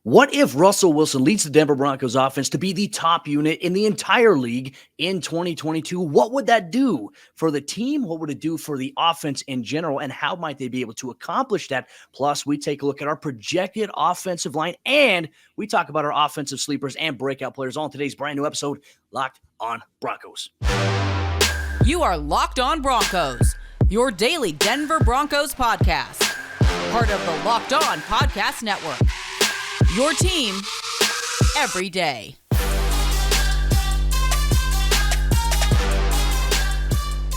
What if Russell Wilson leads the Denver Broncos offense to be the top unit in the entire league in 2022? What would that do for the team? What would it do for the offense in general? And how might they be able to accomplish that? Plus, we take a look at our projected offensive line and we talk about our offensive sleepers and breakout players on today's brand new episode, Locked on Broncos. You are Locked on Broncos, your daily Denver Broncos podcast. Part of the Locked on Podcast Network. Your team every day.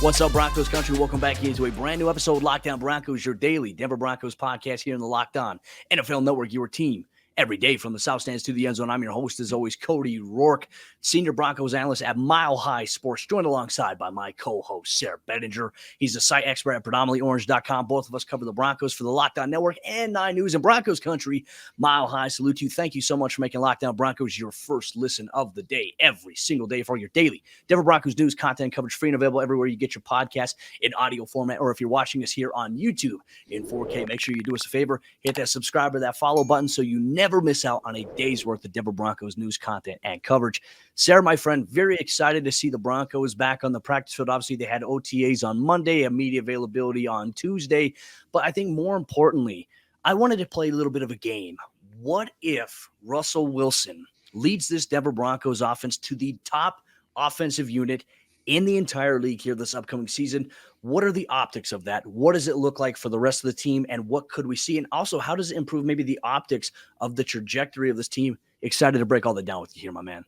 What's up, Broncos country? Welcome back into a brand new episode of Locked on Broncos, your daily Denver Broncos podcast here in the Locked on NFL Network, your team every day from the South Stands to the end zone. I'm your host, as always, Cody Roark, senior Broncos analyst at Mile High Sports, joined alongside by my co-host, Sayre Bedinger. He's the site expert at predominantlyorange.com. Both of us cover the Broncos for the Locked on Network and 9 News and Broncos country. Mile High, salute to you. Thank you so much for making Locked on Broncos your first listen of the day, every single day for your daily Denver Broncos news, content coverage, free and available everywhere you get your podcast in audio format, or if you're watching us here on YouTube in 4K, make sure you do us a favor, hit that subscribe or that follow button so you never miss out on a day's worth of Denver Broncos news, content, and coverage. Sayre, my friend, very excited to see the Broncos back on the practice field. Obviously, they had OTAs on Monday, and media availability on Tuesday. But I think more importantly, I wanted to play a little bit of a game. What if Russell Wilson leads this Denver Broncos offense to the top offensive unit in the entire league here this upcoming season? What are the optics of that? What does it look like for the rest of the team? And what could we see? And also, how does it improve maybe the optics of the trajectory of this team? Excited to break all that down with you here, my man.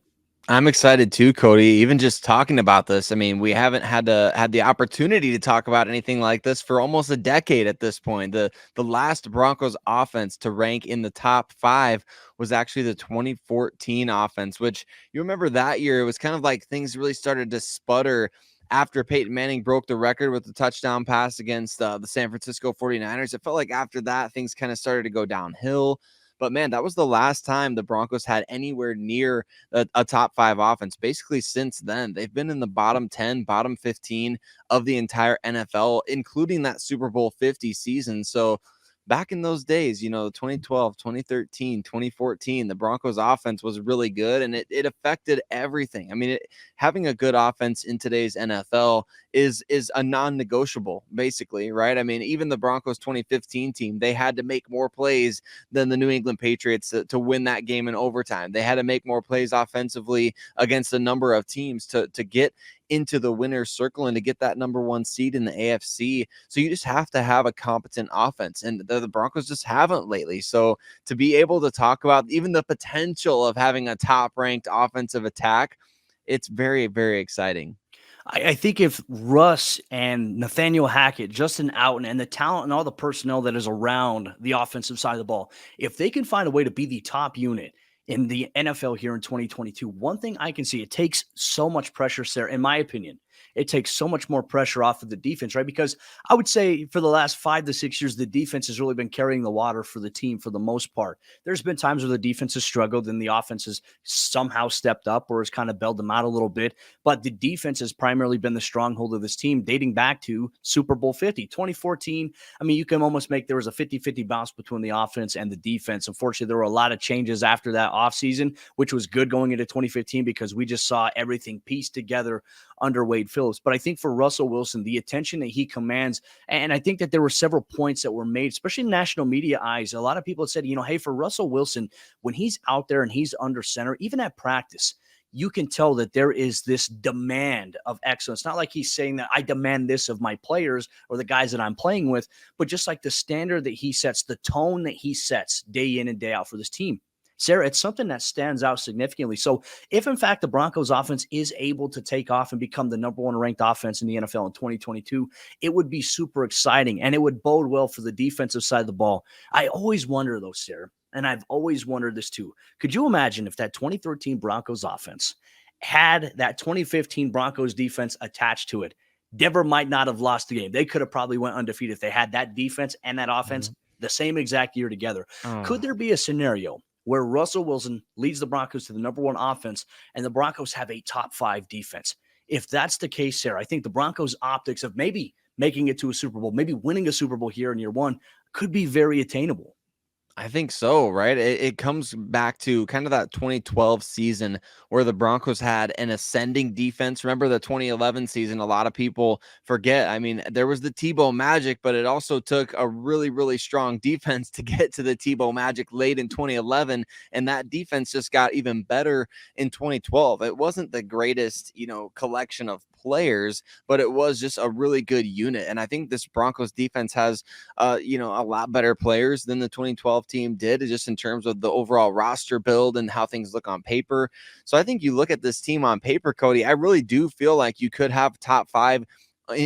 I'm excited too, Cody. Even just talking about this, I mean, we haven't had the opportunity to talk about anything like this for almost a decade at this point. The last Broncos offense to rank in the top 5 was actually the 2014 offense, which you remember that year, it was kind of like things really started to sputter after Peyton Manning broke the record with the touchdown pass against the San Francisco 49ers. It felt like after that, things kind of started to go downhill. But, man, that was the last time the Broncos had anywhere near a top 5 offense. Basically, since then, they've been in the bottom 10, bottom 15 of the entire NFL, including that Super Bowl 50 season. So, back in those days, 2012, 2013, 2014, the Broncos offense was really good, and it affected everything. I mean, having a good offense in today's NFL is a non-negotiable, basically, right? I mean, even the Broncos 2015 team, they had to make more plays than the New England Patriots to win that game in overtime. They had to make more plays offensively against a number of teams to get into the winner's circle and to get that number 1 seed in the AFC. So you just have to have a competent offense, and the Broncos just haven't lately. So to be able to talk about even the potential of having a top-ranked offensive attack, it's very, very exciting. I think if Russ and Nathaniel Hackett, Justin Outen, and the talent and all the personnel that is around the offensive side of the ball, if they can find a way to be the top unit in the NFL here in 2022, one thing I can see, it takes so much pressure, Sayre, in my opinion. It takes so much more pressure off of the defense, right? Because I would say for the last 5 to 6 years, the defense has really been carrying the water for the team for the most part. There's been times where the defense has struggled and the offense has somehow stepped up or has kind of bailed them out a little bit. But the defense has primarily been the stronghold of this team dating back to Super Bowl 50, 2014. I mean, you can almost make there was a 50-50 bounce between the offense and the defense. Unfortunately, there were a lot of changes after that offseason, which was good going into 2015 because we just saw everything pieced together under Wade Phillips. But I think for Russell Wilson, the attention that he commands, and I think that there were several points that were made, especially in national media eyes. A lot of people said, hey, for Russell Wilson, when he's out there and he's under center, even at practice, you can tell that there is this demand of excellence. Not like he's saying that I demand this of my players or the guys that I'm playing with, but just like the standard that he sets, the tone that he sets day in and day out for this team. Sayre, it's something that stands out significantly. So if, in fact, the Broncos offense is able to take off and become the number 1 ranked offense in the NFL in 2022, it would be super exciting, and it would bode well for the defensive side of the ball. I always wonder, though, Sayre, and I've always wondered this too. Could you imagine if that 2013 Broncos offense had that 2015 Broncos defense attached to it? Denver might not have lost the game. They could have probably went undefeated if they had that defense and that offense the same exact year together. Could there be a scenario where Russell Wilson leads the Broncos to the number 1 offense and the Broncos have a top 5 defense? If that's the case, Sayre, I think the Broncos' optics of maybe making it to a Super Bowl, maybe winning a Super Bowl here in year 1 could be very attainable. I think so, right? It comes back to kind of that 2012 season where the Broncos had an ascending defense. Remember the 2011 season? A lot of people forget. I mean, there was the Tebow Magic, but it also took a really, really strong defense to get to the Tebow Magic late in 2011. And that defense just got even better in 2012. It wasn't the greatest, collection of players, but it was just a really good unit. And I think this Broncos defense has a lot better players than the 2012 team did, just in terms of the overall roster build and how things look on paper. So I think you look at this team on paper, Cody, I really do feel like you could have top five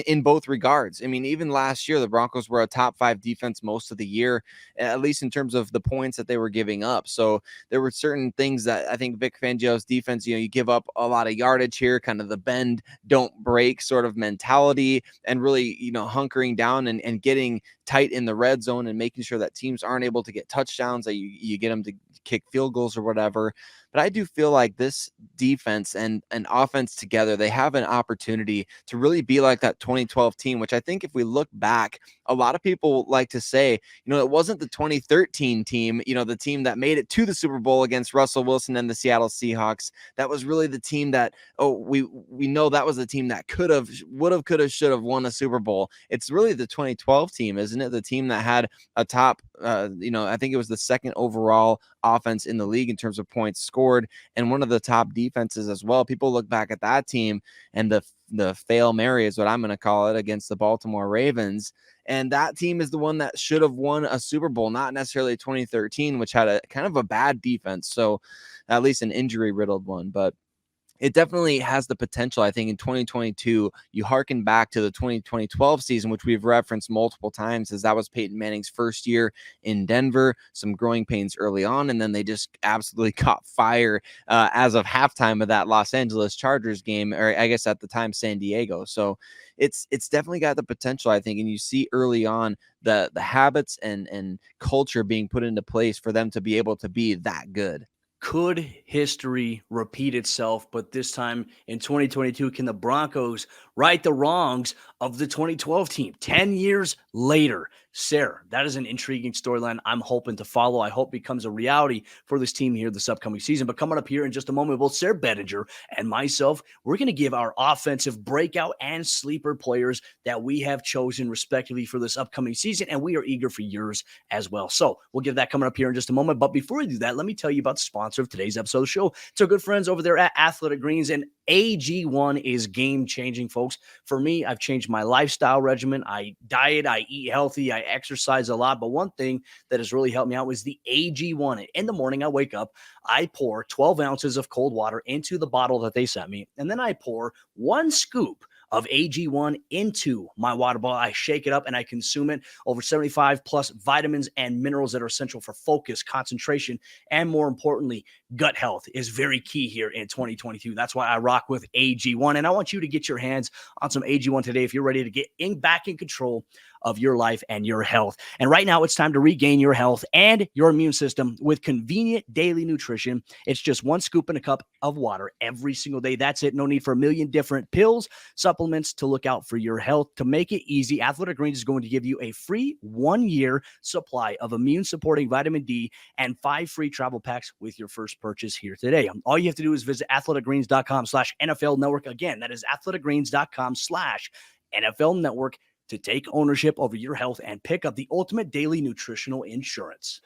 in both regards. I mean, even last year, the Broncos were a top five defense most of the year, at least in terms of the points that they were giving up. So there were certain things that I think Vic Fangio's defense, you give up a lot of yardage here, kind of the bend, don't break sort of mentality, and really, hunkering down and getting tight in the red zone and making sure that teams aren't able to get touchdowns, that you get them to kick field goals or whatever. But I do feel like this defense and offense together, they have an opportunity to really be like that 2012 team, which I think if we look back, a lot of people like to say, it wasn't the 2013 team, the team that made it to the Super Bowl against Russell Wilson and the Seattle Seahawks. That was really the team that, we know that was the team that could have, should have won a Super Bowl. It's really the 2012 team, isn't it? The team that had a top, I think it was the second overall offense in the league in terms of points scored, and one of the top defenses as well. People look back at that team and the fail Mary is what I'm going to call it, against the Baltimore Ravens. And that team is the one that should have won a Super Bowl, not necessarily 2013, which had a kind of a bad defense. So at least an injury riddled one, but it definitely has the potential. I think in 2022, you harken back to the 2012 season, which we've referenced multiple times, as that was Peyton Manning's first year in Denver, some growing pains early on, and then they just absolutely caught fire as of halftime of that Los Angeles Chargers game, or I guess at the time, San Diego. So it's definitely got the potential, I think, and you see early on the habits and culture being put into place for them to be able to be that good. Could history repeat itself, but this time in 2022, can the Broncos right the wrongs of the 2012 team 10 years later? Sayre, that is an intriguing storyline I'm hoping to follow. I hope becomes a reality for this team here this upcoming season. But coming up here in just a moment, both Sayre Bedinger and myself, we're going to give our offensive breakout and sleeper players that we have chosen respectively for this upcoming season, and we are eager for yours as well. So we'll give that coming up here in just a moment. But before we do that, let me tell you about the sponsor of today's episode of the show. It's our good friends over there at Athletic Greens, and AG1 is game-changing, folks. For me, I've changed my lifestyle regimen. I diet, I eat healthy, I exercise a lot. But one thing that has really helped me out was the AG1. In the morning, I wake up, I pour 12 ounces of cold water into the bottle that they sent me, and then I pour 1 scoop of AG1 into my water bottle. I shake it up and I consume it. Over 75 plus vitamins and minerals that are essential for focus, concentration, and more importantly, gut health is very key here in 2022. That's why I rock with AG1. And I want you to get your hands on some AG1 today if you're ready to get back in control of your life and your health. And right now it's time to regain your health and your immune system with convenient daily nutrition. It's just 1 scoop in a cup of water every single day. That's it. No need for a million different pills, supplements to look out for your health. To make it easy, Athletic Greens is going to give you a free 1-year supply of immune supporting vitamin D and 5 free travel packs with your first purchase here today. All you have to do is visit athleticgreens.com/NFL network. Again, that is athleticgreens.com/NFL network to take ownership over your health and pick up the ultimate daily nutritional insurance.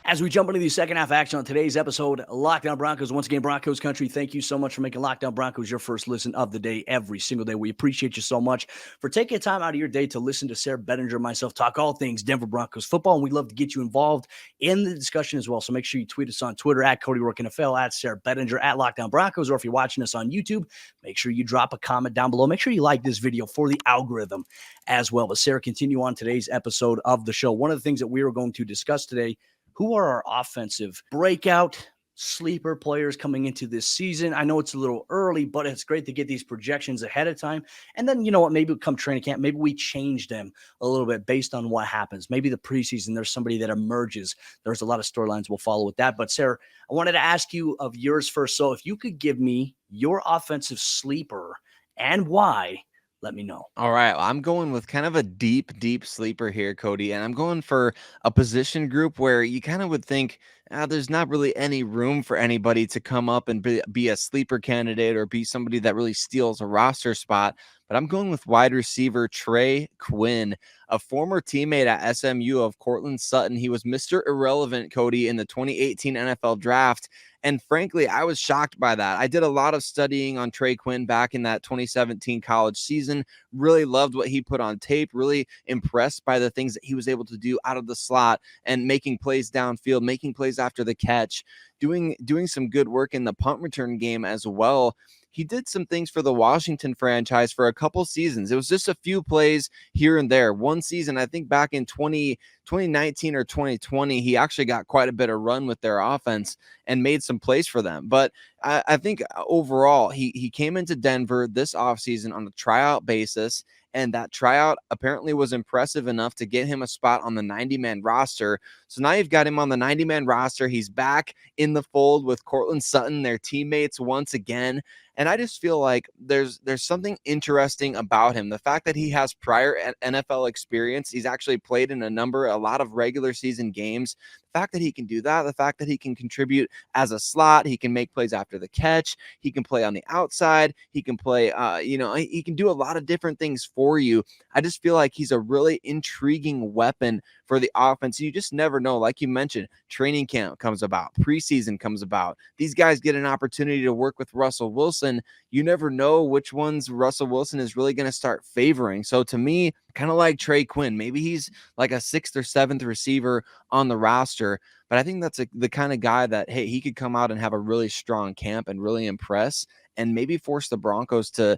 As we jump into the second half action on today's episode, Locked On Broncos. Once again, Broncos country, thank you so much for making Locked On Broncos your first listen of the day every single day. We appreciate you so much for taking time out of your day to listen to Sayre Bedinger and myself talk all things Denver Broncos football, and we'd love to get you involved in the discussion as well. So make sure you tweet us on Twitter at Cody Roark NFL, at Sayre Bedinger, at Locked On Broncos, or if you're watching us on YouTube, make sure you drop a comment down below. Make sure you like this video for the algorithm as well. But Sayre, continue on today's episode of the show. One of the things that we are going to discuss today, who are our offensive breakout sleeper players coming into this season? I know it's a little early, but it's great to get these projections ahead of time. And then, you know what, maybe come training camp, maybe we change them a little bit based on what happens. Maybe the preseason, there's somebody that emerges. There's a lot of storylines we'll follow with that. But Sayre, I wanted to ask you of yours first. So if you could give me your offensive sleeper and why, let me know. All right. Well, I'm going with kind of a deep sleeper here, Cody. And I'm going for a position group where you kind of would think there's not really any room for anybody to come up and be a sleeper candidate or be somebody that really steals a roster spot. But I'm going with wide receiver Trey Quinn, a former teammate at SMU of Cortland Sutton. He was Mr. Irrelevant, Cody, in the 2018 NFL draft. And frankly, I was shocked by that. I did a lot of studying on Trey Quinn back in that 2017 college season. Really loved what he put on tape, really impressed by the things that he was able to do out of the slot and making plays downfield, making plays after the catch, doing some good work in the punt return game as well. He did some things for the Washington franchise for a couple seasons. It was just a few plays here and there. One season, I think back in 2019 or 2020, he actually got quite a bit of run with their offense and made some plays for them. But I think overall, he came into Denver this offseason on a tryout basis, and that tryout apparently was impressive enough to get him a spot on the 90-man roster. So now you've got him on the 90-man roster. He's back in the fold with Cortland Sutton, their teammates once again. And I just feel like there's something interesting about him. The fact that he has prior NFL experience, he's actually played in a lot of regular season games. The fact that he can do that, the fact that he can contribute as a slot, he can make plays after the catch, he can play on the outside, he can play, he can do a lot of different things for you. I just feel like he's a really intriguing weapon for the offense. You just never know. Like you mentioned, training camp comes about, preseason comes about. These guys get an opportunity to work with Russell Wilson. You never know which ones Russell Wilson is really going to start favoring. So to me, kind of like Trey Quinn, maybe he's like a 6th or 7th receiver on the roster, but I think that's the kind of guy that, hey, he could come out and have a really strong camp and really impress and maybe force the Broncos to,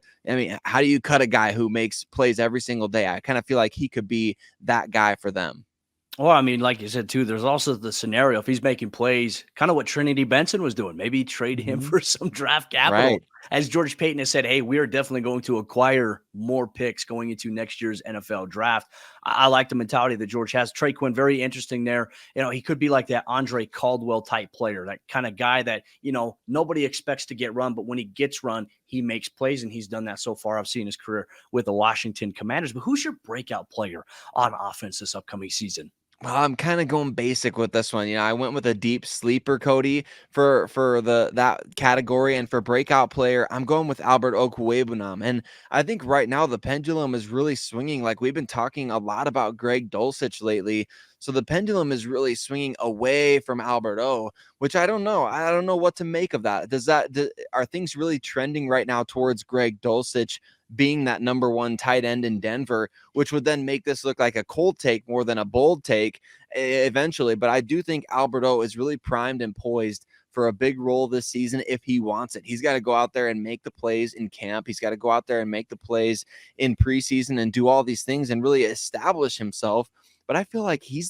how do you cut a guy who makes plays every single day? I kind of feel like he could be that guy for them. Well, I mean, like you said, too, there's also the scenario if he's making plays, kind of what Trinity Benson was doing. Maybe trade him for some draft capital. Right. As George Payton has said, hey, we are definitely going to acquire more picks going into next year's NFL draft. I like the mentality that George has. Trey Quinn, very interesting there. He could be like that Andre Caldwell type player, that kind of guy that, nobody expects to get run, but when he gets run, he makes plays, and he's done that so far. I've seen his career with the Washington Commanders. But who's your breakout player on offense this upcoming season? Well, I'm kind of going basic with this one. I went with a deep sleeper, Cody, for that category, and for breakout player, I'm going with Albert Okwuegbunam. And I think right now the pendulum is really swinging. Like, we've been talking a lot about Greg Dulcich lately, so the pendulum is really swinging away from Albert O, which I don't know. I don't know what to make of that. Are things really trending right now towards Greg Dulcich being that number 1 tight end in Denver, which would then make this look like a cold take more than a bold take eventually? But I do think Albert O is really primed and poised for a big role this season if he wants it. He's got to go out there and make the plays in camp. He's got to go out there and make the plays in preseason and do all these things and really establish himself. But I feel like he's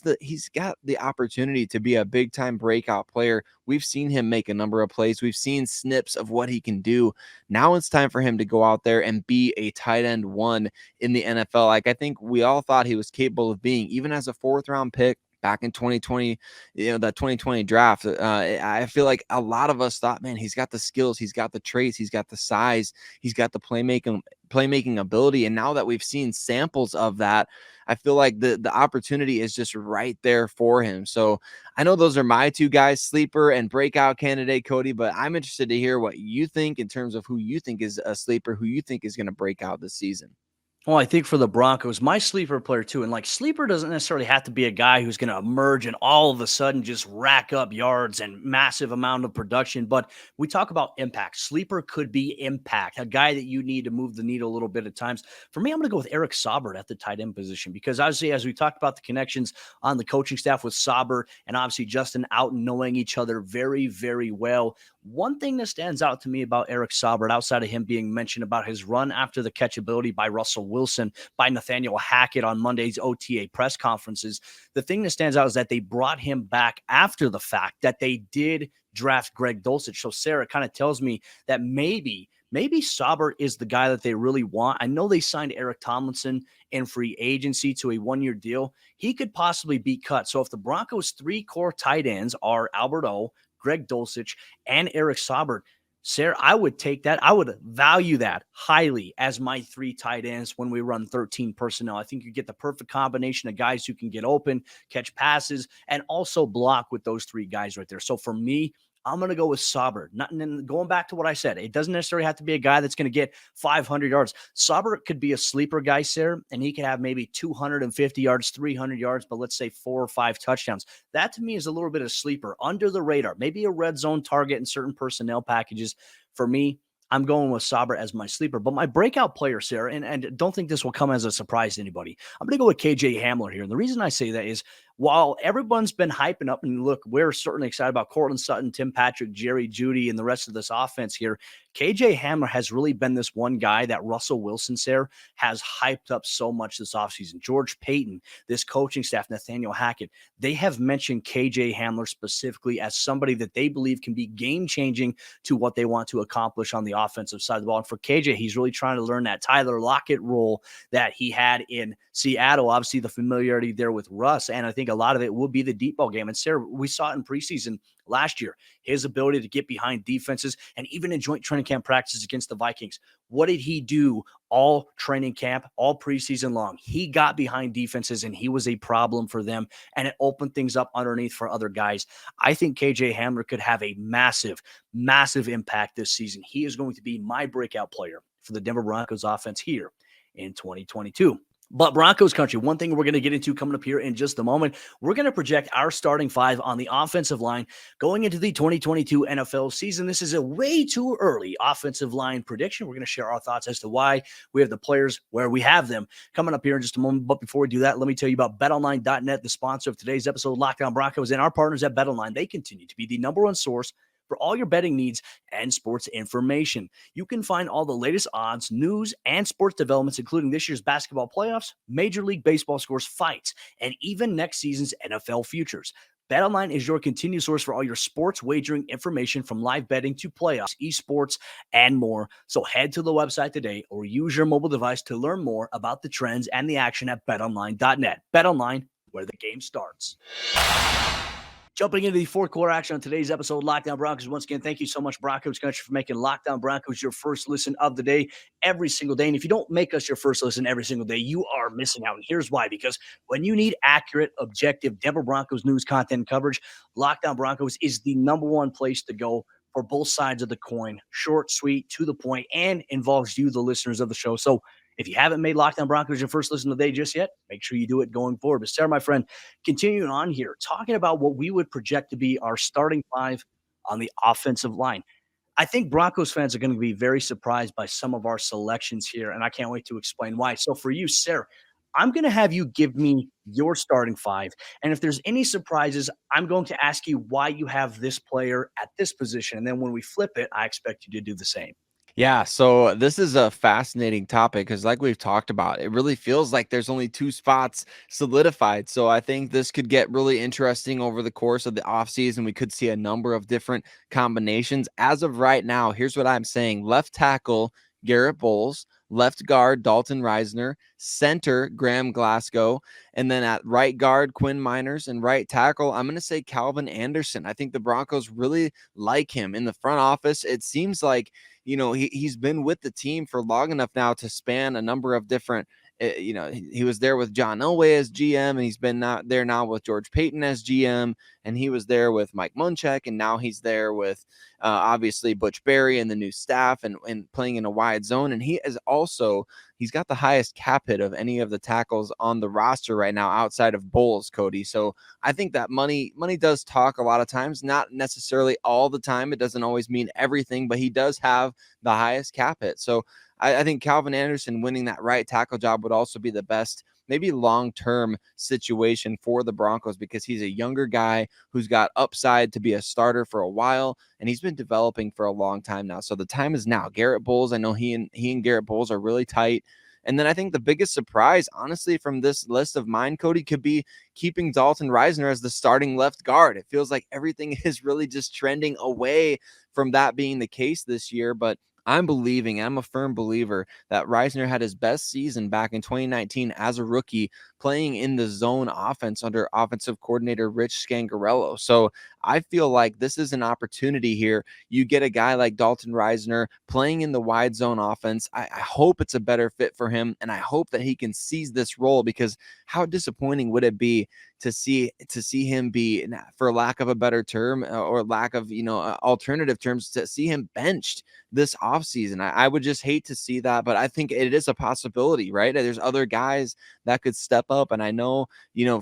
got the opportunity to be a big time breakout player. We've seen him make a number of plays. We've seen snips of what he can do. Now it's time for him to go out there and be a tight end 1 in the NFL. Like, I think we all thought he was capable of being, even as a 4th round pick back in 2020, that 2020 draft. I feel like a lot of us thought, man, he's got the skills, he's got the traits, he's got the size, he's got the playmaking ability. And now that we've seen samples of that, I feel like the opportunity is just right there for him. So I know those are my 2 guys, sleeper and breakout candidate, Cody, but I'm interested to hear what you think in terms of who you think is a sleeper, who you think is going to break out this season. Well, I think for the Broncos, my sleeper player too, and like sleeper doesn't necessarily have to be a guy who's going to emerge and all of a sudden just rack up yards and massive amount of production. But we talk about impact. Sleeper could be impact, a guy that you need to move the needle a little bit at times. For me, I'm going to go with Eric Saubert at the tight end position because obviously, as we talked about the connections on the coaching staff with Saubert and obviously Justin Outen knowing each other very, very well. One thing that stands out to me about Eric Saubert, outside of him being mentioned about his run after the catch ability by Russell Wilson, by Nathaniel Hackett on Monday's OTA press conferences, the thing that stands out is that they brought him back after the fact, that they did draft Greg Dulcich. So Sayre kind of tells me that maybe Saubert is the guy that they really want. I know they signed Eric Tomlinson in free agency to a 1-year deal. He could possibly be cut. So if the Broncos' 3 core tight ends are Albert O, Greg Dulcich, and Eric Saubert, Sayre, I would take that. I would value that highly as my 3 tight ends when we run 13 personnel. I think you get the perfect combination of guys who can get open, catch passes, and also block with those 3 guys right there. So for me, I'm going to go with Sauber. Going back to what I said, it doesn't necessarily have to be a guy that's going to get 500 yards. Sauber could be a sleeper guy, Sayre, and he could have maybe 250 yards, 300 yards, but let's say 4 or 5 touchdowns. That to me is a little bit of sleeper, under the radar, maybe a red zone target in certain personnel packages. For me, I'm going with Sauber as my sleeper. But my breakout player, Sayre, and don't think this will come as a surprise to anybody, I'm going to go with KJ Hamler here. And the reason I say that is while everyone's been hyping up, and look, we're certainly excited about Cortland Sutton, Tim Patrick, Jerry Jeudy, and the rest of this offense here, KJ Hamler has really been this one guy that Russell Wilson, Sayre, has hyped up so much this offseason. George Payton, this coaching staff, Nathaniel Hackett, they have mentioned KJ Hamler specifically as somebody that they believe can be game-changing to what they want to accomplish on the offensive side of the ball. And for KJ, he's really trying to learn that Tyler Lockett role that he had in Seattle. Obviously, the familiarity there with Russ, and I think a lot of it will be the deep ball game. And Sayre, we saw it in preseason last year, his ability to get behind defenses and even in joint training camp practices against the Vikings. What did he do all training camp, all preseason long? He got behind defenses and he was a problem for them, and it opened things up underneath for other guys. I think KJ Hamler could have a massive, massive impact this season. He is going to be my breakout player for the Denver Broncos offense here in 2022. But Broncos country, one thing we're going to get into coming up here in just a moment, we're going to project our starting 5 on the offensive line going into the 2022 NFL season. This is a way too early offensive line prediction. We're going to share our thoughts as to why we have the players where we have them coming up here in just a moment. But before we do that, let me tell you about betonline.net, the sponsor of today's episode, Locked On Broncos, and our partners at BetOnline. They continue to be the number one source for all your betting needs and sports information. You can find all the latest odds, news, and sports developments, including this year's basketball playoffs, Major League Baseball scores, fights, and even next season's NFL futures. BetOnline is your continued source for all your sports wagering information, from live betting to playoffs, esports, and more. So head to the website today or use your mobile device to learn more about the trends and the action at betonline.net. BetOnline, where the game starts. Jumping into the fourth quarter action on today's episode, Locked On Broncos. Once again, thank you so much, Broncos country, for making Locked On Broncos your first listen of the day every single day. And if you don't make us your first listen every single day, you are missing out. And here's why: because when you need accurate, objective Denver Broncos news, content, and coverage, Locked On Broncos is the number one place to go for both sides of the coin. Short, sweet, to the point, and involves you, the listeners of the show. So if you haven't made Locked On Broncos your first listen of the day just yet, make sure you do it going forward. But Sayre, my friend, continuing on here, talking about what we would project to be our starting 5 on the offensive line. I think Broncos fans are going to be very surprised by some of our selections here, and I can't wait to explain why. So for you, Sayre, I'm going to have you give me your starting 5. And if there's any surprises, I'm going to ask you why you have this player at this position. And then when we flip it, I expect you to do the same. Yeah, so this is a fascinating topic because, like we've talked about, it really feels like there's only 2 spots solidified. So I think this could get really interesting over the course of the offseason. We could see a number of different combinations. As of right now, here's what I'm saying: left tackle, Garrett Bowles; left guard, Dalton Reisner; center, Graham Glasgow; and then at right guard, Quinn Miners; and right tackle, I'm going to say Calvin Anderson. I think the Broncos really like him. In the front office, it seems like, he's been with the team for long enough now to span a number of different, he was there with John Elway as GM, and he's been there now with George Payton as GM, and he was there with Mike Munchak, and now he's there with obviously Butch Berry and the new staff, and playing in a wide zone. And he's got the highest cap hit of any of the tackles on the roster right now outside of Bowles, Cody. So I think that money does talk a lot of times, not necessarily all the time. It doesn't always mean everything, but he does have the highest cap hit. So I think Calvin Anderson winning that right tackle job would also be the best, maybe long-term situation for the Broncos, because he's a younger guy who's got upside to be a starter for a while, and he's been developing for a long time now. So the time is now. Garrett Bowles, I know he and Garrett Bowles are really tight. And then I think the biggest surprise, honestly, from this list of mine, Cody, could be keeping Dalton Reisner as the starting left guard. It feels like everything is really just trending away from that being the case this year, but I'm a firm believer that Reisner had his best season back in 2019 as a rookie playing in the zone offense under offensive coordinator Rich Scangarello. So I feel like this is an opportunity here. You get a guy like Dalton Reisner playing in the wide zone offense. I hope it's a better fit for him, and I hope that he can seize this role, because how disappointing would it be to see him be, for lack of a better term, or lack of alternative terms, to see him benched this offseason. I would just hate to see that, but I think it is a possibility, right? There's other guys that could step up, and I know,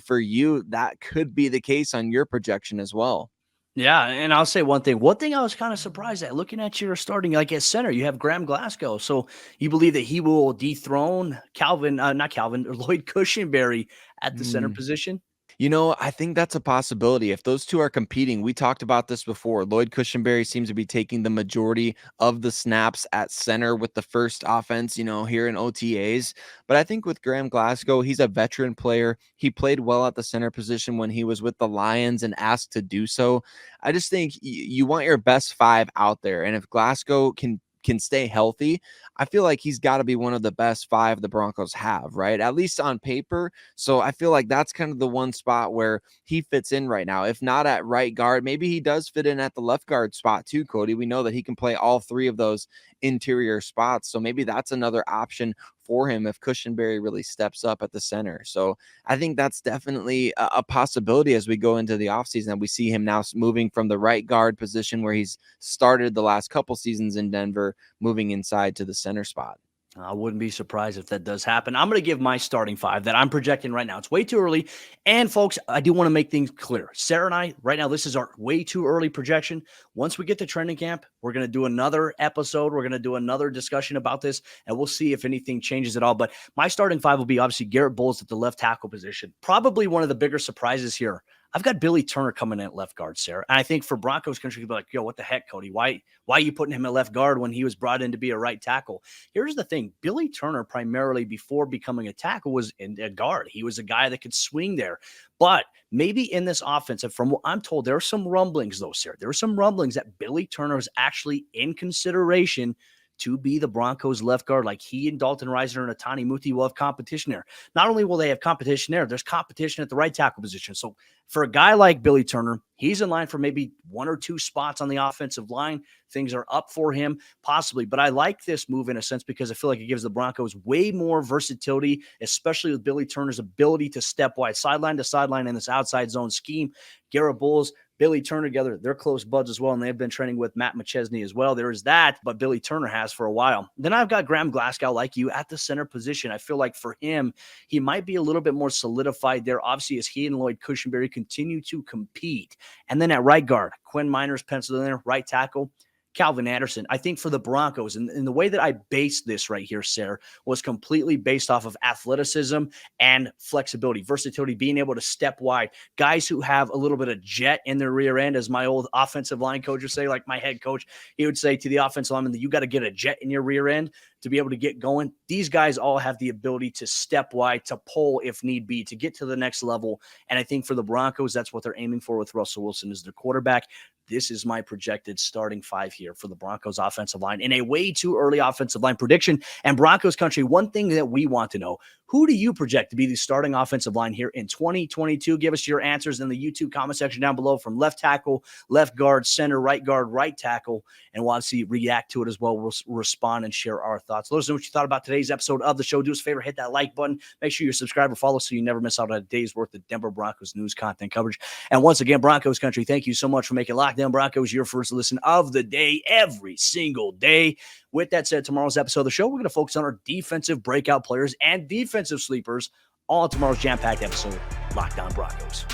for you, that could be the case on your projection as well. Yeah, and I'll say one thing. One thing I was kind of surprised at, looking at your starting, like at center, you have Graham Glasgow. So you believe that he will dethrone Lloyd Cushenberry at the center position? I think that's a possibility. If those two are competing, we talked about this before. Lloyd Cushenberry seems to be taking the majority of the snaps at center with the first offense, here in OTAs. But I think with Graham Glasgow, he's a veteran player. He played well at the center position when he was with the Lions and asked to do so. I just think you want your best 5 out there. And if Glasgow can stay healthy, I feel like he's got to be one of the best 5 the Broncos have, right? At least on paper. So I feel like that's kind of the one spot where he fits in right now. If not at right guard, maybe he does fit in at the left guard spot too, Cody. We know that he can play all 3 of those interior spots. So maybe that's another option for him if Cushenberry really steps up at the center. So I think that's definitely a possibility as we go into the offseason, that we see him now moving from the right guard position where he's started the last couple seasons in Denver, moving inside to the center spot. I wouldn't be surprised if that does happen. I'm going to give my starting 5 that I'm projecting right now. It's way too early. And folks, I do want to make things clear. Sayre and I, right now, this is our way too early projection. Once we get to training camp, we're going to do another episode. We're going to do another discussion about this, and we'll see if anything changes at all. But my starting 5 will be obviously Garrett Bowles at the left tackle position. Probably one of the bigger surprises here. I've got Billy Turner coming in at left guard, Sayre. And I think for Broncos country, you'd be like, yo, what the heck, Cody? Why are you putting him at left guard when he was brought in to be a right tackle? Here's the thing. Billy Turner, primarily before becoming a tackle, was in a guard. He was a guy that could swing there. But maybe in this offense, and from what I'm told, there are some rumblings, though, Sayre. There are some rumblings that Billy Turner is actually in consideration to be the Broncos left guard. Like, he and Dalton Reisner and Atani Muti will have competition there. Not only will they have competition there's competition at the right tackle position. So for a guy like Billy Turner, he's in line for maybe 1 or 2 spots on the offensive line. Things are up for him, possibly. But I like this move in a sense because I feel like it gives the Broncos way more versatility, especially with Billy Turner's ability to step wide, sideline to sideline in this outside zone scheme. Garrett Bowles, Billy Turner together, they're close buds as well, and they've been training with Matt McChesney as well. There is that, but Billy Turner has for a while. Then I've got Graham Glasgow, like you, at the center position. I feel like for him, he might be a little bit more solidified there, obviously, as he and Lloyd Cushenberry continue to compete. And then at right guard, Quinn Minor's penciled in there, right tackle, Calvin Anderson. I think for the Broncos, and the way that I based this right here, Sayre, was completely based off of athleticism and flexibility, versatility, being able to step wide. Guys who have a little bit of jet in their rear end, as my old offensive line coach would say, like my head coach, he would say to the offensive lineman that you got to get a jet in your rear end to be able to get going. These guys all have the ability to step wide, to pull if need be, to get to the next level. And I think for the Broncos, that's what they're aiming for with Russell Wilson as their quarterback. This is my projected starting 5 here for the Broncos offensive line in a way too early offensive line prediction. And Broncos country, one thing that we want to know, who do you project to be the starting offensive line here in 2022? Give us your answers in the YouTube comment section down below, from left tackle, left guard, center, right guard, right tackle, and we'll obviously react to it as well. We'll respond and share our thoughts. Let us know what you thought about today's episode of the show. Do us a favor, hit that like button. Make sure you're subscribed or follow so you never miss out on a day's worth of Denver Broncos news content coverage. And once again, Broncos country, thank you so much for making Locked On Broncos your first listen of the day every single day. With that said, tomorrow's episode of the show, we're going to focus on our defensive breakout players and defensive sleepers, all in tomorrow's jam-packed episode, Locked On Broncos.